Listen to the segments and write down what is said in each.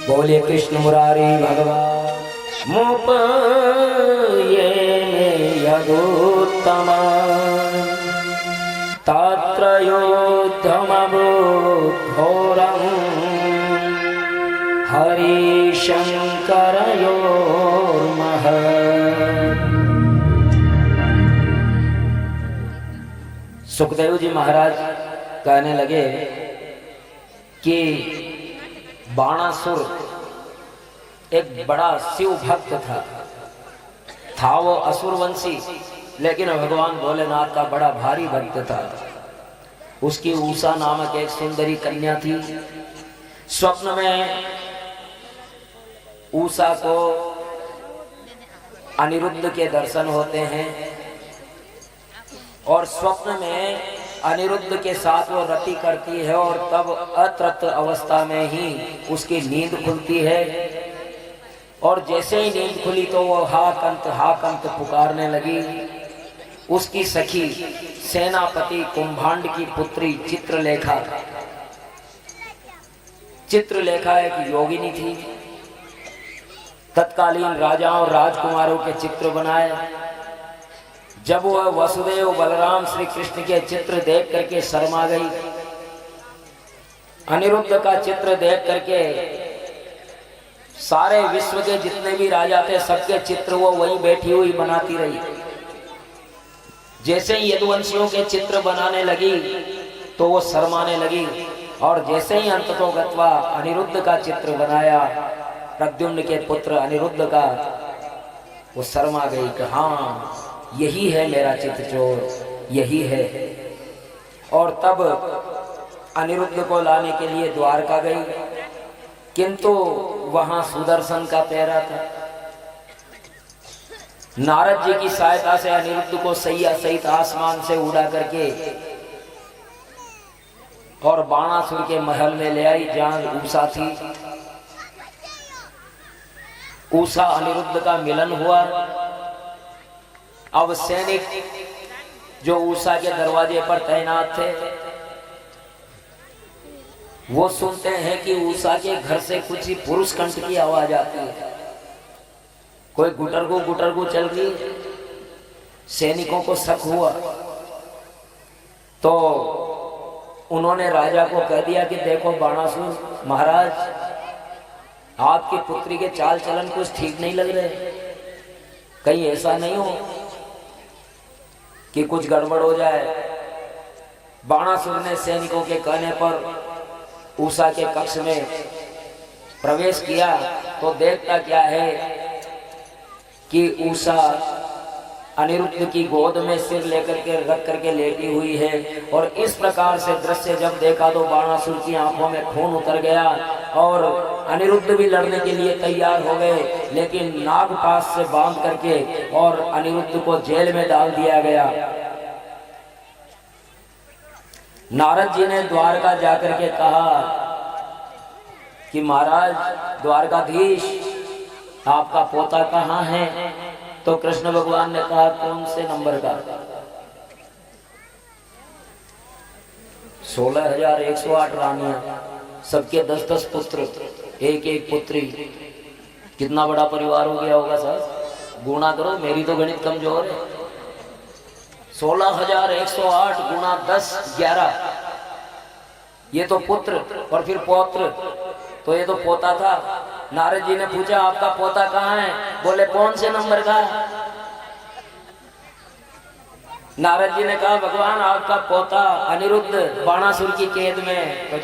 बोलिए कृष्ण मुरारी भगवान मुप ये यदुत्तम तत्र युद्धमबुद्धोरं हरिशंकरयोर्मः। सुखदेव जी महाराज कहने लगे कि बाणासुर एक बड़ा शिव भक्त था वो असुरवंशी, लेकिन भगवान भोलेनाथ का बड़ा भारी भक्त था। उसकी उषा नामक एक सुंदरी कन्या थी। स्वप्न में उषा को अनिरुद्ध के दर्शन होते हैं और स्वप्न में अनिरुद्ध के साथ वो रति करती है और तब अतृप्त अवस्था में ही उसकी नींद खुलती है और जैसे ही नींद खुली तो वो हा कंत पुकारने लगी। उसकी सखी सेनापति कुंभांड की पुत्री चित्रलेखा एक योगिनी थी। तत्कालीन राजाओं और राजकुमारों के चित्र बनाए। जब वह वसुदेव बलराम श्री कृष्ण के चित्र देख करके शर्मा गई। अनिरुद्ध का चित्र देख करके सारे विश्व के जितने भी राजा थे सबके चित्र वो वहीं बैठी हुई बनाती रही। जैसे ही यदुवंशियों के चित्र बनाने लगी तो वो शर्माने लगी और जैसे ही अंततोगत्वा अनिरुद्ध का चित्र बनाया, प्रद्युम्न के पुत्र अनिरुद्ध का, वो शर्मा गई कि हाँ यही है मेरा चित्रचोर, यही है। और तब अनिरुद्ध को लाने के लिए द्वारका गई, किंतु वहां सुदर्शन का पहरा था। नारद जी की सहायता से अनिरुद्ध को सैया सहित आसमान से उड़ा करके और बाणासुर के महल में ले आई जहां उषा थी। उषा अनिरुद्ध का मिलन हुआ। अब सैनिक जो उषा के दरवाजे पर तैनात थे वो सुनते हैं कि उषा के घर से कुछ ही पुरुष कंठ की आवाज आती है, कोई गुटरगू चल रही। सैनिकों को शक हुआ तो उन्होंने राजा को कह दिया कि देखो बाणासुर महाराज, आपकी पुत्री के चाल चलन कुछ ठीक नहीं लग रहे, कहीं ऐसा नहीं हो कि कुछ गड़बड़ हो जाए। बाणासुर ने सैनिकों के कहने पर उषा के कक्ष में प्रवेश किया तो देखता क्या है कि उषा अनिरुद्ध की गोद में सिर लेकर के रख करके लेटी हुई है। और इस प्रकार से दृश्य जब देखा तो बाणासुर की आंखों में खून उतर गया और अनिरुद्ध भी लड़ने के लिए तैयार हो गए, लेकिन नागपाश से बांध करके और अनिरुद्ध को जेल में डाल दिया गया। नारद जी ने द्वारका जाकर के कहा कि महाराज द्वारकाधीश, आपका पोता कहाँ है? तो कृष्ण भगवान ने कहा कौन से नंबर का? 16,108 रानियां, सबके 10-10 पुत्र, एक पुत्री। कितना बड़ा परिवार हो गया होगा सर? गुणा करो, मेरी तो गणित कमजोर है। 16,108 गुणा 10 11, ये तो पुत्र और फिर पौत्र, तो ये तो पोता था। नारद जी ने पूछा आपका पोता कहाँ है? बोले कौन से नंबर का? नारद जी ने कहा भगवान आपका पोता अनिरुद्ध बाणासुर की कैद में। तो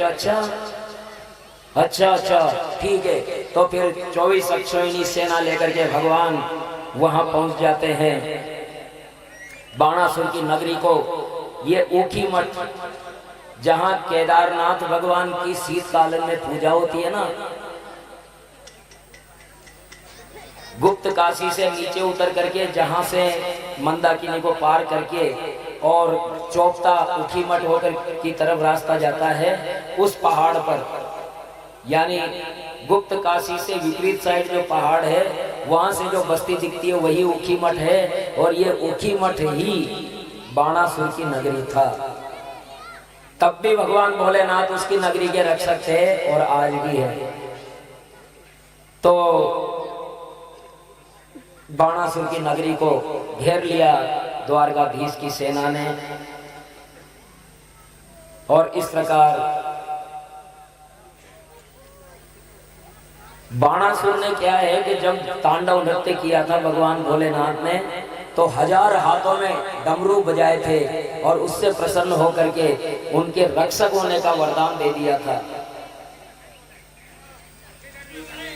अच्छा ठीक है। तो फिर 24 अक्षौहिणी सेना लेकर के भगवान वहां पहुंच जाते हैं बाणासुर की नगरी को। ये ऊखी मठ जहां केदारनाथ भगवान की शीतकालीन में पूजा होती है ना, गुप्त काशी से नीचे उतर करके जहां से मंदाकिनी को पार करके और चौपता ऊखी मठ होकर की तरफ रास्ता जाता है, उस पहाड़ पर यानी गुप्त काशी से विपरीत साइड जो पहाड़ है वहां से जो बस्ती दिखती है वही ऊखी मठ है। और ये ऊखी मठ ही बाणासुर की नगरी था। तब भी भगवान भोलेनाथ उसकी नगरी के रक्षक थे और आज भी है। तो बाणासुर की नगरी को घेर लिया द्वारकाधीश की सेना ने। और इस प्रकार बाणासुर ने क्या है कि जब तांडव नृत्य किया था भगवान भोलेनाथ ने, तो 1000 हाथों में डमरू बजाए थे और उससे प्रसन्न होकर के उनके रक्षक होने का वरदान दे दिया था।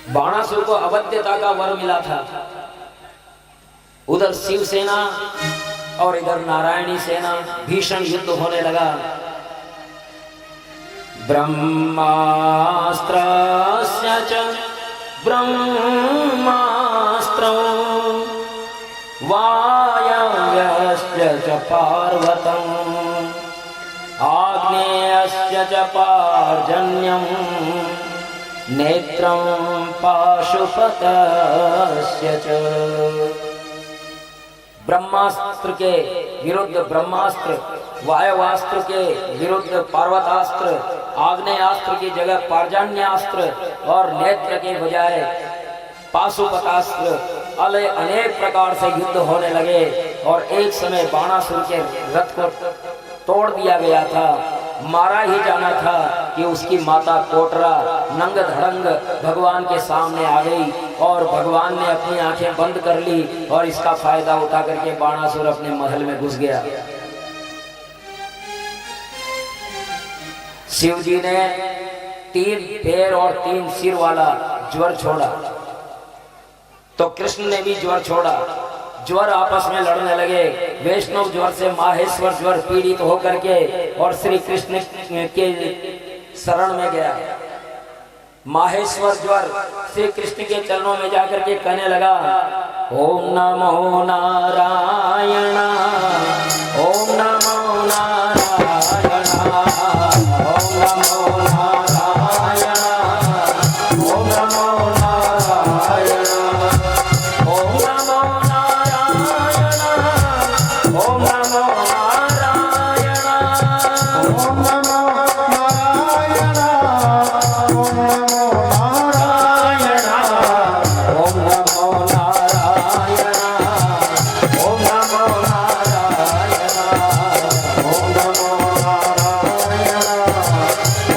बाणासुर को अवध्यता का वर मिला था। उधर शिव सेना और इधर नारायणी सेना, भीषण युद्ध होने लगा। ब्रह्मास्त्रस्य च ब्रह्मास्त्रं वायव्यस्य च पार्वतम् आग्नेयस्य च पार्जन्यं नेत्रं पाशुपतस्य च। ब्रह्मास्त्र के विरुद्ध ब्रह्मास्त्र, वायवास्त्र के विरुद्ध पार्वतास्त्र, आग्नेयास्त्र की जगह पार्जन्यास्त्र और नेत्र के बजाय पाशुपतास्त्र, अनेक प्रकार से युद्ध होने लगे। और एक समय बाणासुर के रथ को तोड़ दिया गया था, मारा ही जाना था कि उसकी माता कोटरा नंग धड़ंग भगवान के सामने आ गई और भगवान ने अपनी आंखें बंद कर ली और इसका फायदा उठा करके बाणासुर अपने महल में घुस गया। शिव जी ने 3 पैर और 3 सिर वाला ज्वर छोड़ा, तो कृष्ण ने भी ज्वर छोड़ा। ज्वर आपस में लड़ने लगे। वैष्णव ज्वर से माहेश्वर ज्वर पीड़ित होकर के और श्री कृष्ण के शरण में गया। माहेश्वर ज्वर श्री कृष्ण के चरणों में जाकर के कहने लगा, ओम नमो नारायण, ओम नमो नारायण, ओम नमो नारायण, ओम नमो नारायण, ओम नमो नारायण, ओम नमो नारायण, ओम नमो नारायण, ओम नमो नारायण, ओम नमो नारायण, ओम नमो नारायण, ओम नमो नारायण,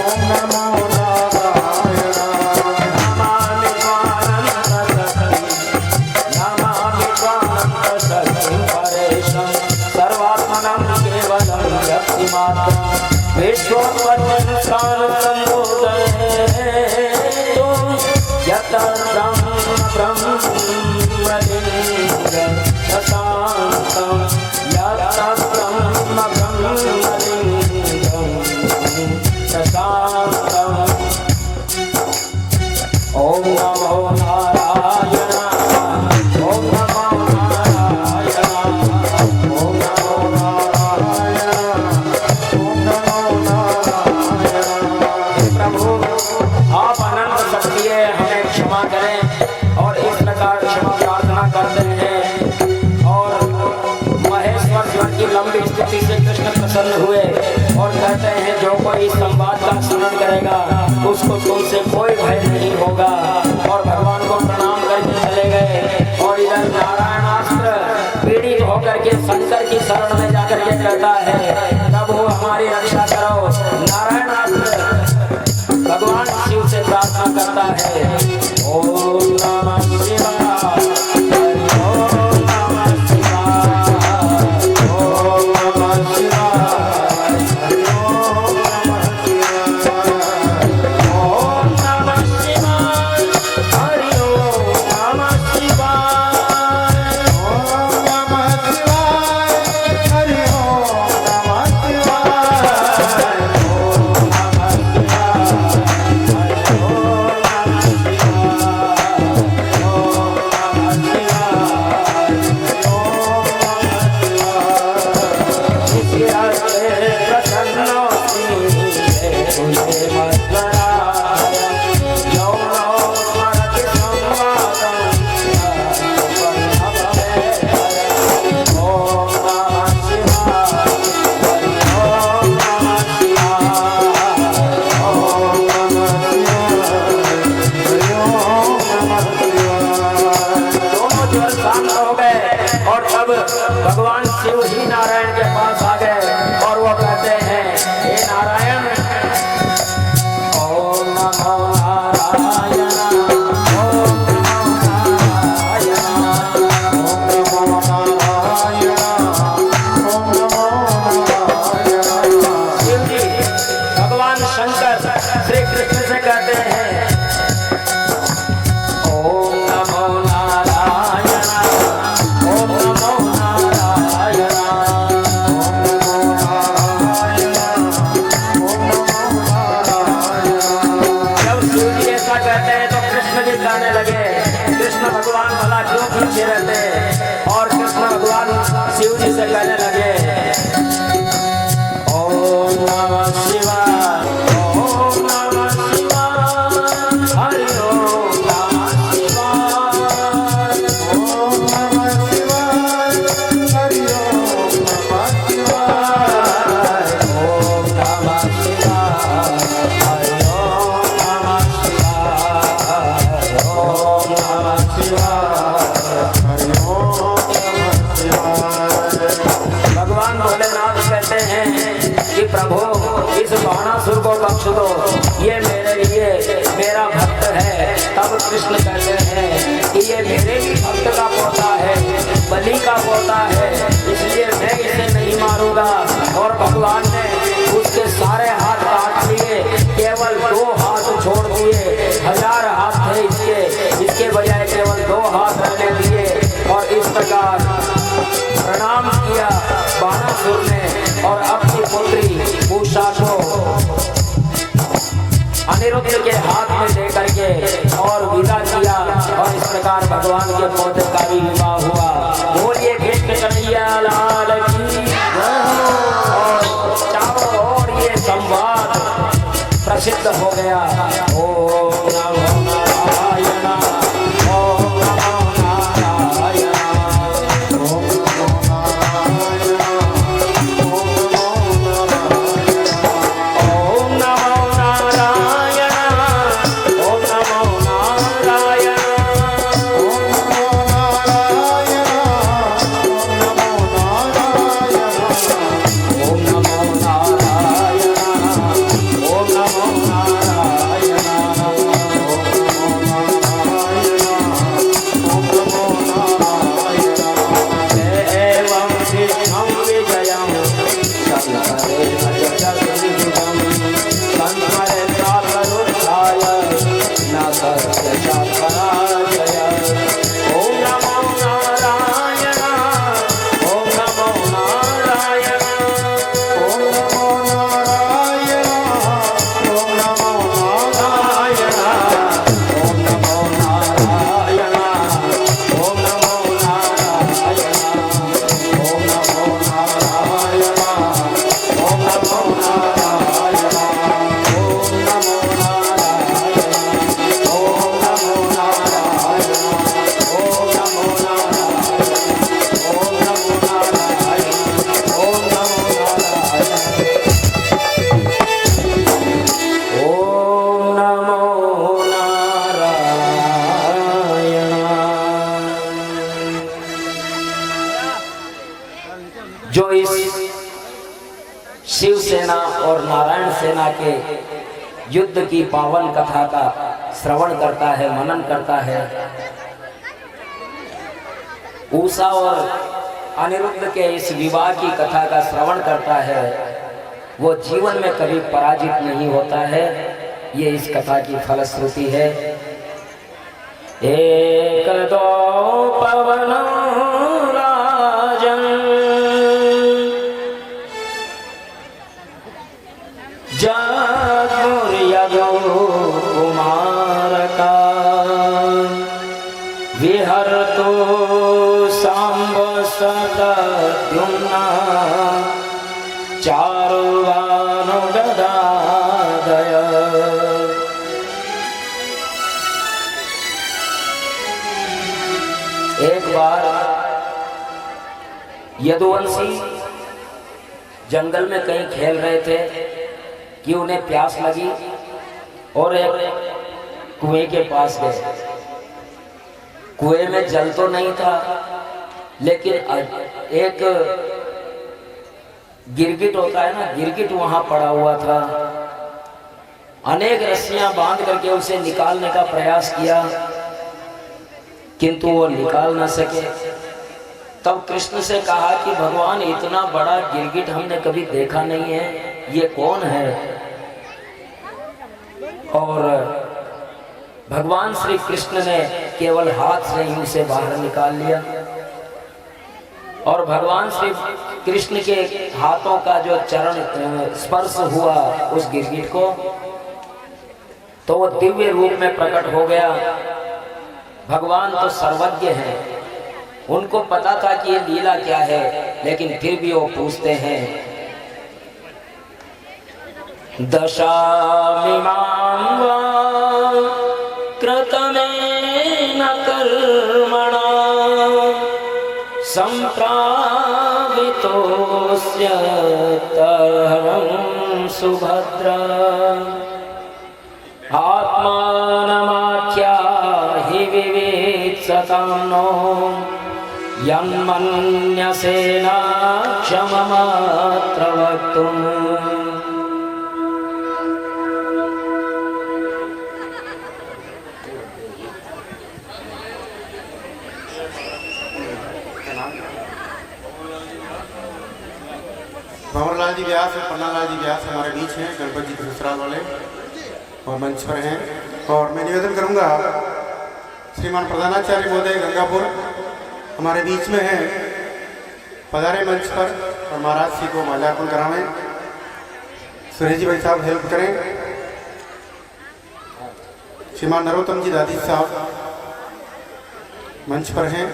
ओम नमो नारायण। नमामि स्वानंद परेशं सर्वात्मनं केवलं व्यक्तिमात्रं विश्वोत्पत्तिस्थानसम्भूतं यत्र ब्रह्मलिङ्गं प्रशान्तं यत्र ब्रह्मलिङ्गं प्रशान्तम्। ओम नमो नारायण, ओम नमो नारायण, ओम नमो नारायण, ओम नमो नारायण। प्रभु आप अनंत शक्ति है, हमें क्षमा करें। और इस प्रकार क्षमा प्रार्थना करते हैं। और महेश्वर ज्वर की लंबी स्थिति से कृष्ण प्रसन्न हुए और कहते हैं जो कोई इस संवाद का स्मरण करेगा उसको तुमसे कोई भय नहीं होगा। और भगवान को प्रणाम करके चले गए। और इधर नारायणास्त्र पीड़ित होकर के शंकर की शरण में जाकर के कहता है, प्रभु हमारी रक्षा करो। नारायणास्त्र भगवान शिव से प्रार्थना करता है, ओम नमः शिवाय, ओम नमः शिवाय, ओम भगवान शिव ही नारायण के पास आ गए और वो कहते हैं, हे नारायण, ओम नमो नारायण, ओम नमो नारायण, ओम नमो नारायण। शिव जी भगवान शंकर श्री कृष्ण से कहते हैं, ओम नमो नारायण, ओम नमो नारायण, ओम नमो नारायण। जब शिव जी ऐसा कहते हैं तो कृष्ण जी गाने लगे। कृष्ण भगवान भला क्यों पीछे रहते, और कृष्ण भगवान शिव जी से कहने लगे, ओम नमः शिवाय, ओम नमः शिवाय, हरि ओम नमः शिवाय, ओम नमः शिवाय, हरि ओम नमः शिवाय, ओम नमः शिवाय, हरि ओम नमः शिवाय, ओम नमः शिवाय, हरि ओम नमः शिवाय। भगवान भोलेनाथ कहते हैं कि प्रभु इस बाणासुर को बख्श दो, ये मेरे लिए मेरा भक्त है। तब कृष्ण कहते हैं कि ये मेरे ही भक्त का पोता है, बलि का पोता है, इसलिए मैं इसे नहीं मारूंगा। और भगवान ने उसके सारे हाथ काट लिए, केवल 2 हाथ छोड़ दिए। 1000 हाथ थे इसके बजाय केवल 2 हाथ रहने दिए। और इस प्रकार प्रणाम किया बाणासुर ने और अपनी पुत्री उषा को अनिरुद्ध के हाथ में दे करके और विदा किया। और इस प्रकार भगवान के पोते का भी विवाह हुआ। बोलिए कृष्ण कन्हैया लाल की। और चारों ओर ये संवाद प्रसिद्ध हो गया। ओम नमो नारायण, ओम नमो नारायण, ओम नमो नारायण, ओम नमो नारायण, ओम नमो नारायण, ओम नमो नारायण, ओम नमो नारायण, ओम नमो नारायण, ओम नमो नारायण, ओम नमो नारायण। एवं कृष्णं विजयं शंकरेण जगद्विजयं संस्मरे प्रातरुत्थाय न तस्य पराजय। ओम नमो नारायण, ओम नमो नारायण, ओम नमो नारायण, ओम नमो नारायण, ओम नमो नारायण, ओम नमो नारायण, ओम नमो नारायण, ओम नमो नारायण, ओम नमो नारायण, ओम नमो नारायण, ओम नमो नारायण, ओम नमो नारायण, ओम नमो नारायण, ओम नमो नारायण। जो इस शिव सेना और नारायण सेना के युद्ध की पावन कथा का श्रवण करता है, मनन करता है, उषा और अनिरुद्ध के इस विवाह की कथा का श्रवण करता है, वो जीवन में कभी पराजित नहीं होता है। ये इस कथा की फलश्रुति है। एक दो पवन राजन जगुर्यदो कुमार का विहरतो सांब सतद्युम्ना चारुवानुगदादय। एक बार यदुवंशी जंगल में कहीं खेल रहे थे कि उन्हें प्यास लगी और एक कुएं के पास गए। कुएं में जल तो नहीं था, लेकिन एक गिरगिट होता है ना, गिरगिट वहां पड़ा हुआ था। अनेक रस्सियां बांध करके उसे निकालने का प्रयास किया, किंतु वो निकाल न सके। तब कृष्ण से कहा कि भगवान, इतना बड़ा गिरगिट हमने कभी देखा नहीं है, ये कौन है? और भगवान श्री कृष्ण ने केवल हाथ से ही उसे बाहर निकाल लिया। और भगवान श्री कृष्ण के हाथों का जो चरण स्पर्श हुआ उस गिरगिट को, तो वो दिव्य रूप में प्रकट हो गया। भगवान तो सर्वज्ञ हैं, उनको पता था कि ये लीला क्या है, लेकिन फिर भी वो पूछते हैं। दशामिमां वा कृतमेन कर्मणा सम्प्रावितोऽस्य तरं सुभद्रा आत्मानमाख्याहि विवेत्सतां नो यन्मन्यसेना क्षममात्र वक्तुम्। भंवरलाल जी व्यास और पन्नालाल जी व्यास हमारे बीच हैं, गणपति जी के ससुराल वाले, और मंच पर हैं। और मैं निवेदन करूंगा, श्रीमान प्रधानाचार्य महोदय गंगापुर हमारे बीच में हैं, पधारे मंच पर और महाराज जी को माल्यार्पण करावें। सुरेश जी भाई साहब हेल्प करें। श्रीमान नरोत्तम जी दादी साहब मंच पर हैं।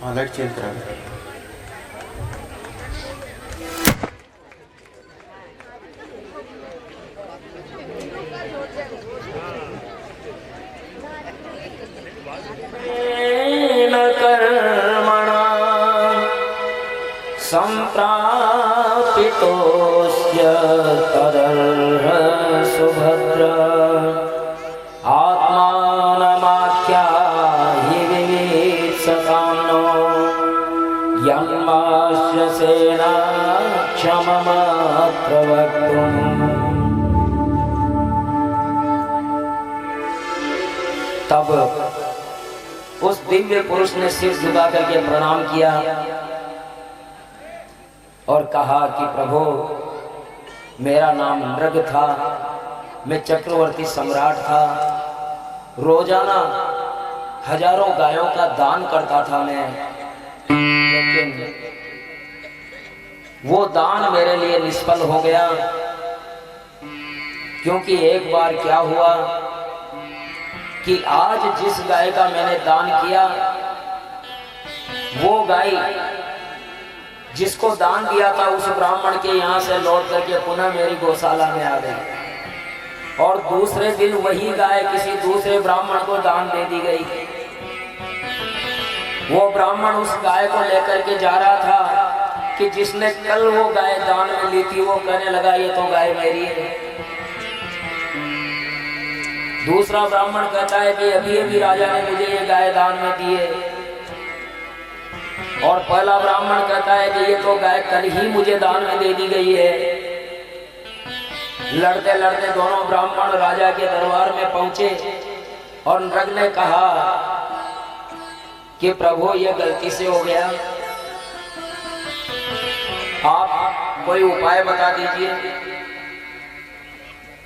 हाँ, लाइट चेंज करा दें। कर्मणा सम्प्रापितोऽस्य तदर्ह सुभद्रा आत्मानमाख्याहि विवेत्सतां नो यन्माश्यसेना क्षममात्र वक्तुम्। तब उस दिव्य पुरुष ने सिर झुका करके प्रणाम किया और कहा कि प्रभु, मेरा नाम नृग था, मैं चक्रवर्ती सम्राट था, रोजाना हजारों गायों का दान करता था मैं, लेकिन वो दान मेरे लिए निष्फल हो गया। क्योंकि एक बार क्या हुआ कि आज जिस गाय का मैंने दान किया, वो गाय जिसको दान दिया था उस ब्राह्मण के यहाँ से लौट करके पुनः मेरी गौशाला में आ गई, और दूसरे दिन वही गाय किसी दूसरे ब्राह्मण को दान दे दी गई। वो ब्राह्मण उस गाय को लेकर के जा रहा था कि जिसने कल वो गाय दान में ली थी, वो कहने लगा ये तो गाय मेरी है। दूसरा ब्राह्मण कहता है कि अभी अभी राजा ने मुझे ये गाय दान में दी है, और पहला ब्राह्मण कहता है कि ये तो गाय कल ही मुझे दान में दे दी गई है। लड़ते लड़ते दोनों ब्राह्मण राजा के दरबार में पहुंचे और नृग ने कहा कि प्रभु ये गलती से हो गया, आप कोई उपाय बता दीजिए।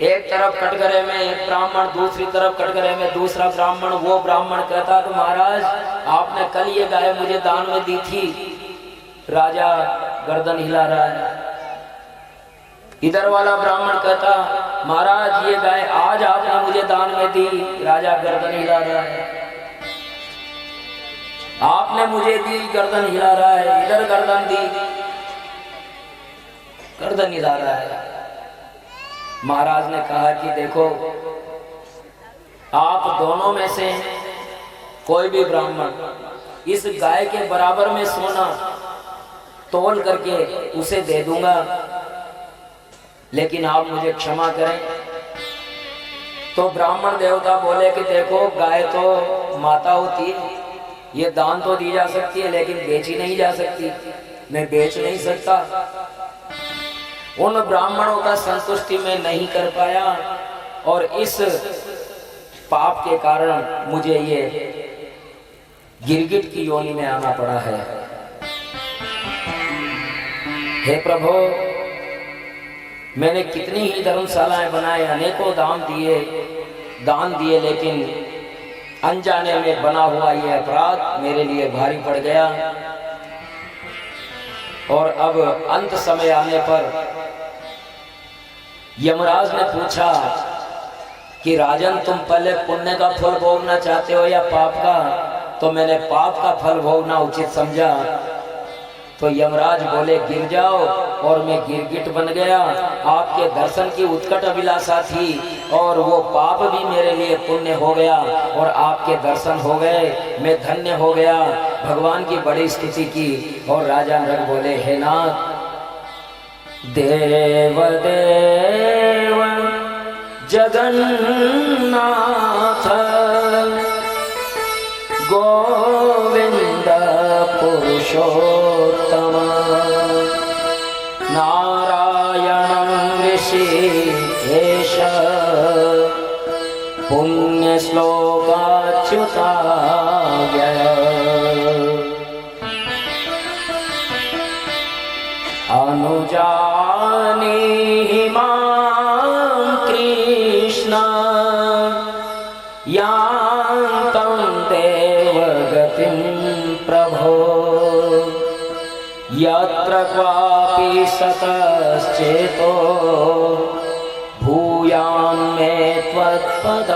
एक तरफ कटघरे में एक ब्राह्मण, दूसरी तरफ कटघरे में दूसरा ब्राह्मण। वो ब्राह्मण कहता तो महाराज आपने कल ये गाय मुझे दान में दी थी। राजा गर्दन हिला रहा है। इधर वाला ब्राह्मण कहता महाराज ये गाय आज आपने मुझे दान में दी। राजा गर्दन हिला रहा है। आपने मुझे दी, गर्दन हिला रहा है। इधर गर्दन दी, गर्दन हिला रहा है। महाराज ने कहा कि देखो, आप दोनों में से कोई भी ब्राह्मण इस गाय के बराबर में सोना तोल करके उसे दे दूंगा, लेकिन आप मुझे क्षमा करें। तो ब्राह्मण देवता बोले कि देखो, गाय तो माता होती है, ये दान तो दी जा सकती है लेकिन बेची नहीं जा सकती, मैं बेच नहीं सकता। उन ब्राह्मणों का संतुष्टि में नहीं कर पाया और इस पाप के कारण मुझे ये गिरगिट की योनि में आना पड़ा है। हे प्रभु, मैंने कितनी ही धर्मशालाएं बनाए, अनेकों दान दिए, लेकिन अनजाने में बना हुआ ये अपराध मेरे लिए भारी पड़ गया। और अब अंत समय आने पर यमराज ने पूछा कि राजन, तुम पहले पुण्य का फल भोगना चाहते हो या पाप का? तो मैंने पाप का फल भोगना उचित समझा। तो यमराज बोले, गिर जाओ, और मैं गिरगिट बन गया। आपके दर्शन की उत्कट अभिलाषा थी और वो पाप भी मेरे लिए पुण्य हो गया और आपके दर्शन हो गए, मैं धन्य हो गया। भगवान की बड़ी स्तुति की और राजा नृग बोले, हे नाथ, देव देव जगन्नाथ गोविंद पुरुषोत्तम नारायणं ऋषिकेश पुण्यश्लोकाच्युताय अनुजानीहि मां कृष्ण यान्तं देवगतिं प्रभो यत्र क्वापि सतश्चेतो भूयान्मे त्वत्पदास्पदम्।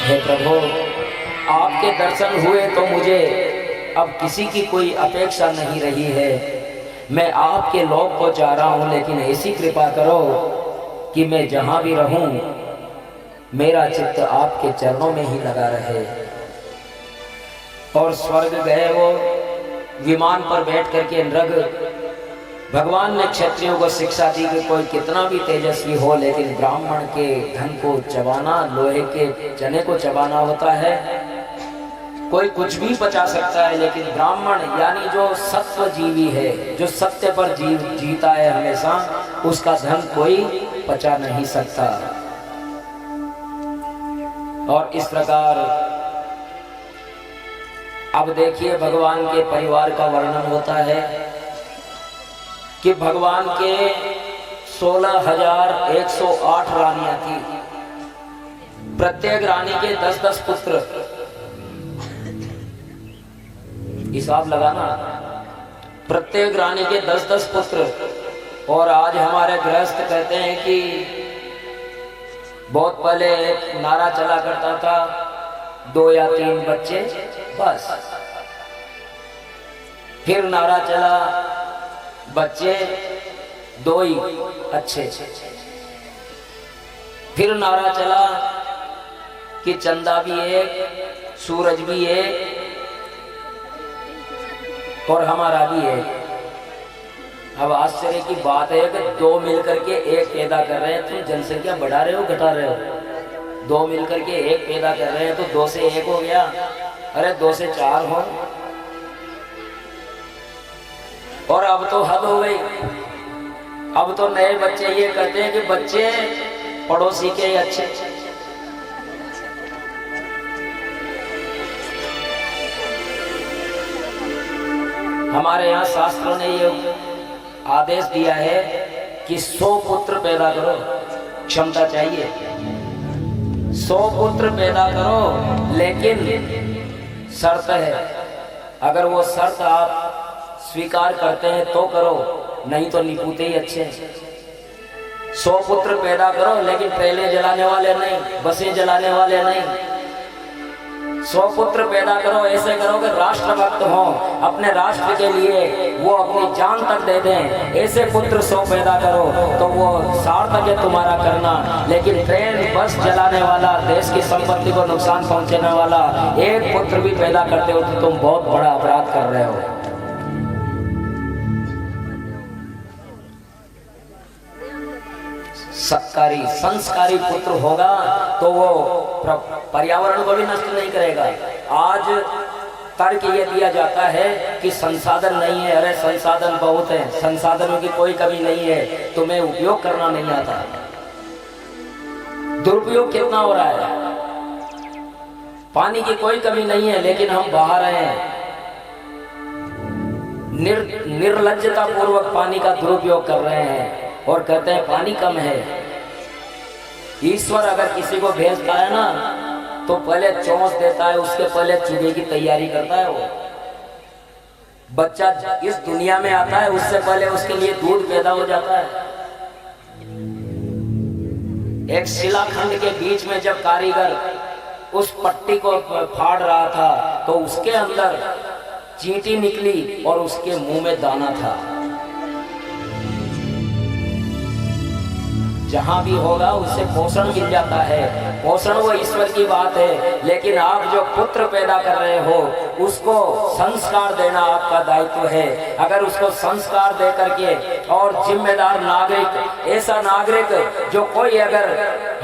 हे प्रभु, आपके दर्शन हुए तो मुझे अब किसी की कोई अपेक्षा नहीं रही है। मैं आपके लोक को जा रहा हूं, लेकिन ऐसी कृपा करो कि मैं जहां भी रहूं मेरा चित्त आपके चरणों में ही लगा रहे। और स्वर्ग गए वो विमान पर बैठ करके नृग, भगवान ने क्षत्रियों को शिक्षा दी कि कोई कितना भी तेजस्वी हो, लेकिन ब्राह्मण के धन को चबाना, लोहे के चने को चबाना होता है। कोई कुछ भी पचा सकता है, लेकिन ब्राह्मण यानी जो सत्व जीवी है, जो सत्य पर जीता है हमेशा, उसका धन कोई पचा नहीं सकता। और इस प्रकार अब देखिए, भगवान के परिवार का वर्णन होता है कि भगवान के 16,108 रानियां थी। प्रत्येक रानी के 10-10 पुत्र। हिसाब लगाना, प्रत्येक रानी के 10-10 पुत्र। और आज हमारे गृहस्थ कहते हैं कि बहुत पहले एक नारा चला करता था, 2 या 3 बच्चे बस। फिर नारा चला, बच्चे 2 ही अच्छे। फिर नारा चला कि चंदा भी एक, सूरज भी एक और हमारा भी एक। अब आश्चर्य की बात है कि 2 मिलकर के 1 पैदा कर रहे हैं। तुम जनसंख्या बढ़ा रहे हो घटा रहे हो? 2 मिलकर के 1 पैदा कर रहे हैं, तो 2 से 1 हो गया। अरे 2 से 4 हो। और अब तो हद हो गई। अब तो नए बच्चे ये कहते हैं कि बच्चे पड़ोसी के अच्छे। हमारे यहाँ शास्त्रों ने ये आदेश दिया है कि 100 पुत्र पैदा करो, क्षमता चाहिए। 100 पुत्र पैदा करो, लेकिन शर्त है, अगर वो शर्त आप स्वीकार करते हैं तो करो, नहीं तो निपुते ही अच्छे। 100 पुत्र पैदा करो, लेकिन ट्रेलें जलाने वाले नहीं, बसें जलाने वाले नहीं। 100 पुत्र पैदा करो, ऐसे करो कि राष्ट्रभक्त हो, अपने राष्ट्र के लिए वो अपनी जान तक दे दें। ऐसे पुत्र 100 पैदा करो तो वो सार्थक है तुम्हारा करना। लेकिन ट्रेन बस जलाने वाला, देश की संपत्ति को नुकसान पहुंचाने वाला एक पुत्र भी पैदा करते हो तो तुम बहुत बड़ा अपराध कर रहे हो। सत्कारी संस्कारी पुत्र होगा तो वो पर्यावरण को भी नष्ट नहीं करेगा। आज तर्क ये दिया जाता है कि संसाधन नहीं है। अरे संसाधन बहुत है, संसाधनों की कोई कमी नहीं है, तुम्हें उपयोग करना नहीं आता। दुरुपयोग कितना हो रहा है। पानी की कोई कमी नहीं है लेकिन हम बहा रहे हैं। निर्लज्जता पूर्वक पानी का दुरुपयोग कर रहे हैं और कहते हैं पानी कम है। ईश्वर अगर किसी को भेजता है ना तो पहले चौंस देता है, उसके पहले चुगे की तैयारी करता है। वो बच्चा इस दुनिया में आता है उससे पहले उसके लिए दूध पैदा हो जाता है। एक शिलाखंड के बीच में जब कारीगर उस पट्टी को फाड़ रहा था तो उसके अंदर चींटी निकली और उसके मुंह में दाना था। जहां भी होगा उससे पोषण मिल जाता है। पोषण वो ईश्वर की बात है, लेकिन आप जो पुत्र पैदा कर रहे हो उसको संस्कार देना आपका दायित्व है। अगर उसको संस्कार दे करके और जिम्मेदार नागरिक, ऐसा नागरिक जो कोई अगर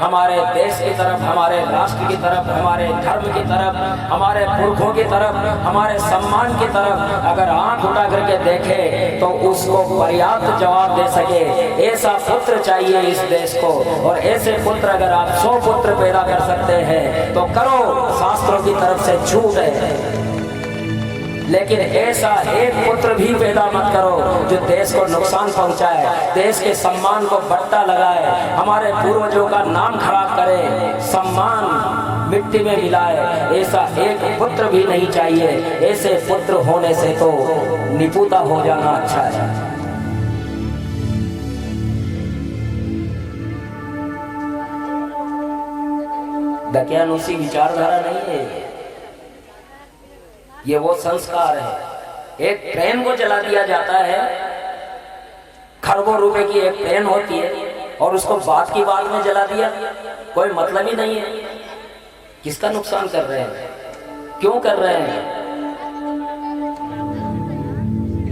हमारे देश की तरफ, हमारे राष्ट्र की तरफ, हमारे धर्म की तरफ, हमारे पुरखों की तरफ, हमारे सम्मान की तरफ अगर आंख उठा करके देखे तो उसको पर्याप्त जवाब दे सके, ऐसा पुत्र चाहिए इस देश को। और ऐसे पुत्र अगर आप 100 पुत्र पैदा कर सकते हैं तो करो, शास्त्रों की तरफ से छूट है। लेकिन ऐसा एक पुत्र भी पैदा मत करो जो देश को नुकसान पहुंचाए, देश के सम्मान को बट्टा लगाए, हमारे पूर्वजों का नाम खराब करे, सम्मान मिट्टी में मिलाए। ऐसा एक पुत्र भी नहीं चाहिए। ऐसे पुत्र होने से तो निपुता हो जाना अच्छा है। दकियानुसी विचारधारा नहीं है, ये वो संस्कार है। एक ट्रेन को जला दिया जाता है, खरबों रुपए की एक ट्रेन होती है और उसको बात की बात में जला दिया, कोई मतलब ही नहीं है। किसका नुकसान कर रहे हैं, क्यों कर रहे हैं?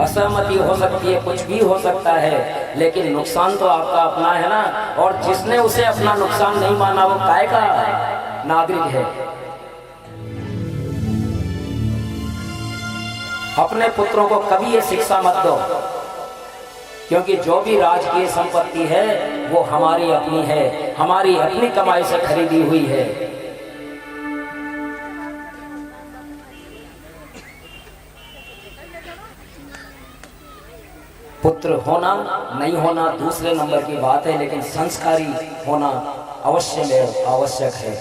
असहमति हो सकती है, कुछ भी हो सकता है, लेकिन नुकसान तो आपका अपना है ना। और जिसने उसे अपना नुकसान नहीं माना वो काय का नागरिक है। अपने पुत्रों को कभी ये शिक्षा मत दो, क्योंकि जो भी राजकीय संपत्ति है वो हमारी अपनी है, हमारी अपनी कमाई से खरीदी हुई है। पुत्र होना नहीं होना दूसरे नंबर की बात है, लेकिन संस्कारी होना अवश्य में आवश्यक है।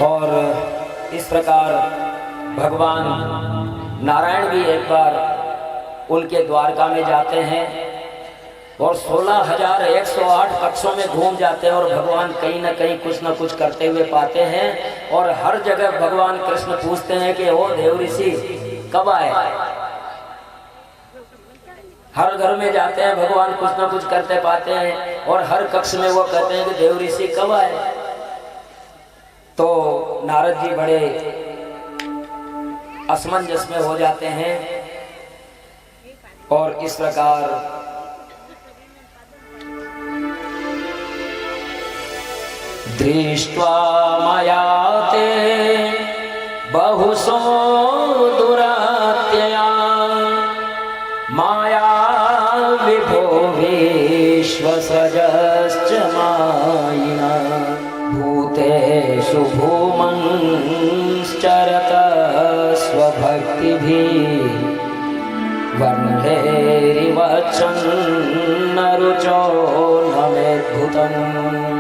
और इस प्रकार भगवान नारायण भी एक बार उनके द्वारका में जाते हैं और 16,108 कक्षों में घूम जाते हैं और भगवान कहीं ना कहीं कुछ ना कुछ करते हुए पाते हैं। और हर जगह भगवान कृष्ण पूछते हैं कि ओ देव ऋषि कब आए। हर घर में जाते हैं, भगवान कुछ ना कुछ करते पाते हैं और हर कक्ष में वो कहते हैं कि देव ऋषि कब आए। तो नारद जी बड़े असमंजस में हो जाते हैं और इस प्रकार दृष्ट्वा मया ते बहुसो दुरात्यया माया विभो विश्वसृजश्च मायिना भूतेषु भूमंश्चरत स्वभक्तिभिः वन्देरिवचन्न रुचो न मेद्भुतम्।